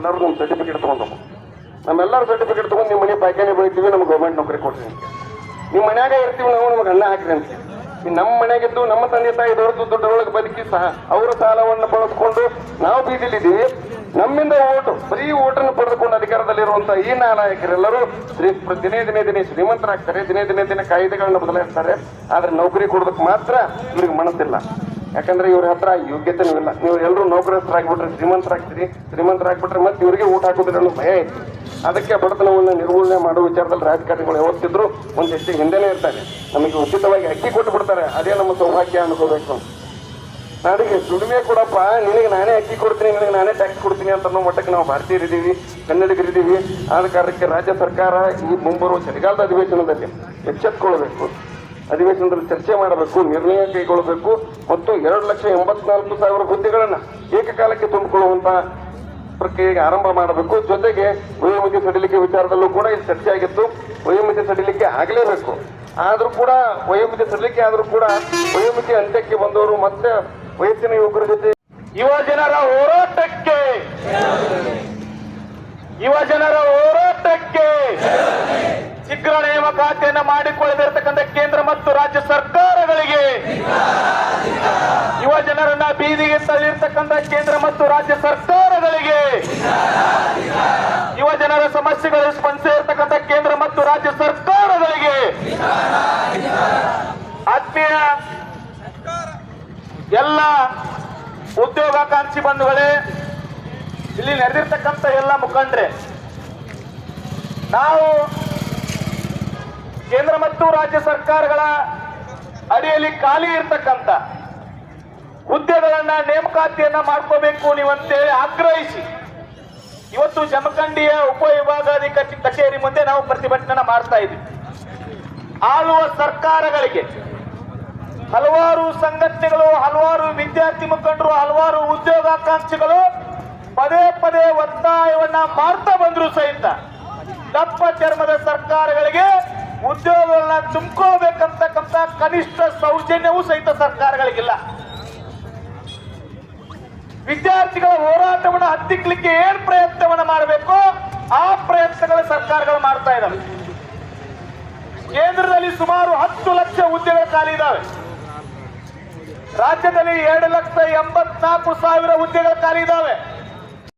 ಎಲ್ಲರೂ ನಮ್ಮ ಸರ್ಟಿಫಿಕೇಟ್ ತೊಗೊಂಡು ನಮ್ಮೆಲ್ಲರೂ ಸರ್ಟಿಫಿಕೇಟ್ ತೊಗೊಂಡು ನಿಮ್ಮ ಮನೆ ಪಾಯ್ಕಾನೆ ಬೆಳಿತೀವಿ, ನಮ್ಗೆ ಗೌರ್ಮೆಂಟ್ ನೌಕರಿ ಕೊಡ್ರಿ ಅಂತ. ನಿಮ್ಮ ಮನ್ಯಾಗ ಇರ್ತೀವಿ ನಾವು, ನಮ್ಗೆ ಅನ್ನ ಹಾಕ್ರಿ ಅಂತ. ನಮ್ಮ ಮನೆಗಿದ್ದು ನಮ್ಮ ತಂದೆ ತಾಯಿ ದುಡ್ಡೊಳಗೆ ಬದುಕಿ ಸಹ ಅವರ ಸಾಲವನ್ನು ಬಳಸ್ಕೊಂಡು ನಾವು ಬೀದಿಲಿದ್ದೀವಿ. ನಮ್ಮಿಂದ ಬರೀ ಓಟನ್ನು ಪಡೆದುಕೊಂಡು ಅಧಿಕಾರದಲ್ಲಿರುವಂತ ಈ ನಾಯಕರೆಲ್ಲರೂ ದಿನೇ ಶ್ರೀಮಂತರಾಗ್ತಾರೆ, ದಿನೇ ಕಾಯ್ದೆಗಳನ್ನ ಬದಲಾಯಿಸ್ತಾರೆ. ಆದ್ರೆ ನೌಕರಿ ಕೊಡೋದಕ್ಕೆ ಮಾತ್ರ ಇವ್ರಿಗೆ ಮನಸ್ಸಿಲ್ಲ. ಯಾಕಂದ್ರೆ ಇವ್ರ ಹತ್ರ ಯೋಗ್ಯತೆನೂ ಇಲ್ಲ. ನೀವು ಎಲ್ಲರೂ ನೌಕರಸ್ಥರಾಗ್ಬಿಟ್ರೆ ಶ್ರೀಮಂತರಾಗ್ಬಿಟ್ರೆ ಮತ್ತೆ ಇವರಿಗೆ ಊಟ ಹಾಕೋದಿಲ್ಲ ಅನ್ನೋ ಭಯ ಐತಿ. ಅದಕ್ಕೆ ಬಡತನವನ್ನು ನಿರ್ಮೂಲನೆ ಮಾಡುವ ವಿಚಾರದಲ್ಲಿ ರಾಜಕಾರಣಿಗಳು ಯಾವತ್ತಿದ್ರು ಒಂದು ಹೆಚ್ಚಿಗೆ ಹಿಂದೆನೇ ಇರ್ತಾರೆ. ನಮಗೆ ಉಚಿತವಾಗಿ ಅಕ್ಕಿ ಕೊಟ್ಟು ಬಿಡ್ತಾರೆ, ಅದೇ ನಮ್ಮ ಸೌಭಾಗ್ಯ ಅನ್ಕೋಬೇಕು. ನಾಡಿಗೆ ದುಡಿಮೆ ಕೊಡಪ್ಪ, ನಿನಗೆ ನಾನೇ ಅಕ್ಕಿ ಕೊಡ್ತೀನಿ, ನಿನಗೆ ನಾನೇ ಟ್ಯಾಕ್ಸ್ ಕೊಡ್ತೀನಿ ಅಂತ ಅನ್ನೋ ಮಟ್ಟಕ್ಕೆ ನಾವು ಭಾರತೀಯರಿದ್ದೀವಿ, ಕನ್ನಡಿಗರಿದ್ದೀವಿ. ಆದ ಕಾರಣಕ್ಕೆ ರಾಜ್ಯ ಸರ್ಕಾರ ಈ ಮುಂಬರುವ ಚಳಿಗಾಲದ ಅಧಿವೇಶನದಲ್ಲಿ ಎಚ್ಚೆತ್ತುಕೊಳ್ಬೇಕು, ಅಧಿವೇಶನದಲ್ಲಿ ಚರ್ಚೆ ಮಾಡಬೇಕು, ನಿರ್ಣಯ ಕೈಗೊಳ್ಳಬೇಕು ಮತ್ತು 2,84,000 ಹುದ್ದೆಗಳನ್ನು ಏಕಕಾಲಕ್ಕೆ ತುಂಬಿಕೊಳ್ಳುವಂತ ಪ್ರಕ್ರಿಯೆಗೆ ಆರಂಭ ಮಾಡಬೇಕು. ಜೊತೆಗೆ ವಯೋಮಿತಿ ಸಡಿಲಿಕೆ ವಿಚಾರದಲ್ಲೂ ಕೂಡ ಇಲ್ಲಿ ಚರ್ಚೆ ಆಗಿತ್ತು. ವಯೋಮಿತಿ ಸಡಿಲಿಕೆ ಆಗಲೇಬೇಕು. ಆದ್ರೂ ಕೂಡ ವಯೋಮಿತಿ ಸಡಿಲಿಕೆ ಆದ್ರೂ ಕೂಡ ವಯೋಮಿತಿ ಅಂತ್ಯಕ್ಕೆ ಬಂದವರು ಮತ್ತೆ ವಯಸ್ಸಿನ ಯುವಕರ ಜೊತೆ ಯುವ ಜನರ ಹೋರಾಟಕ್ಕೆ ಶೀಘ್ರ ನೇಮಕಾತಿಯನ್ನು ಮಾಡಿಕೊಳ್ಳದಿರತಕ್ಕಂಥ ಕೇಂದ್ರ ಮತ್ತು ರಾಜ್ಯ ಸರ್ಕಾರಗಳಿಗೆ, ಯುವ ಜನರನ್ನ ಬೀದಿಗೆ ತಳ್ಳಿರ್ತಕ್ಕಂಥ ಕೇಂದ್ರ ಮತ್ತು ರಾಜ್ಯ ಸರ್ಕಾರಗಳಿಗೆ, ಯುವ ಜನರ ಸಮಸ್ಯೆಗಳು ಸ್ಪಂದಿಸಿರ್ತಕ್ಕಂಥ ಕೇಂದ್ರ ಮತ್ತು ರಾಜ್ಯ ಸರ್ಕಾರಗಳಿಗೆ, ಆತ್ಮೀಯ ಎಲ್ಲ ಉದ್ಯೋಗಾಕಾಂಕ್ಷಿ ಬಂಧುಗಳೇ, ಇಲ್ಲಿ ನಡೆದಿರ್ತಕ್ಕಂಥ ಎಲ್ಲ ಮುಖಂಡರೇ, ನಾವು ಕೇಂದ್ರ ಮತ್ತು ರಾಜ್ಯ ಸರ್ಕಾರಗಳ ಅಡಿಯಲ್ಲಿ ಖಾಲಿ ಇರ್ತಕ್ಕಂಥ ಹುದ್ದೆಗಳನ್ನ ನೇಮಕಾತಿಯನ್ನ ಮಾಡ್ಕೋಬೇಕು ನೀವಂತೇಳಿ ಆಗ್ರಹಿಸಿ ಇವತ್ತು ಜಮಖಂಡಿಯ ಉಪವಿಭಾಗಾಧಿಕಾರಿ ಕಚೇರಿ ಮುಂದೆ ನಾವು ಪ್ರತಿಭಟನೆ ಮಾಡ್ತಾ ಇದ್ವಿ. ಆಳುವ ಸರ್ಕಾರಗಳಿಗೆ ಹಲವಾರು ಸಂಘಟನೆಗಳು, ಹಲವಾರು ವಿದ್ಯಾರ್ಥಿ ಮುಖಂಡರು, ಹಲವಾರು ಉದ್ಯೋಗಾಕಾಂಕ್ಷಿಗಳು ಪದೇ ಒತ್ತಾಯವನ್ನ ಮಾಡ್ತಾ ಬಂದ್ರು ಸಹಿತ ದಪ್ಪ ಚರ್ಮದ ಸರ್ಕಾರಗಳಿಗೆ ಉದ್ಯೋಗಗಳನ್ನ ತುಂಬಿಕೋಬೇಕಂತಕ್ಕಂಥ ಕನಿಷ್ಠ ಸೌಜನ್ಯವೂ ಸಹಿತ ಸರ್ಕಾರಗಳಿಗಿಲ್ಲ. ವಿದ್ಯಾರ್ಥಿಗಳ ಹೋರಾಟವನ್ನು ಹತ್ತಿಕ್ಕಲಿಕ್ಕೆ ಏನ್ ಪ್ರಯತ್ನವನ್ನ ಮಾಡಬೇಕು ಆ ಪ್ರಯತ್ನಗಳ ಸರ್ಕಾರಗಳು ಮಾಡ್ತಾ ಇದ್ದಾವೆ. ಕೇಂದ್ರದಲ್ಲಿ ಸುಮಾರು 10 ಲಕ್ಷ ಹುದ್ದೆಗಳು ಖಾಲಿ ಇದ್ದಾವೆ. ರಾಜ್ಯದಲ್ಲಿ 2,84,000 ಹುದ್ದೆಗಳು ಖಾಲಿ ಇದ್ದಾವೆ.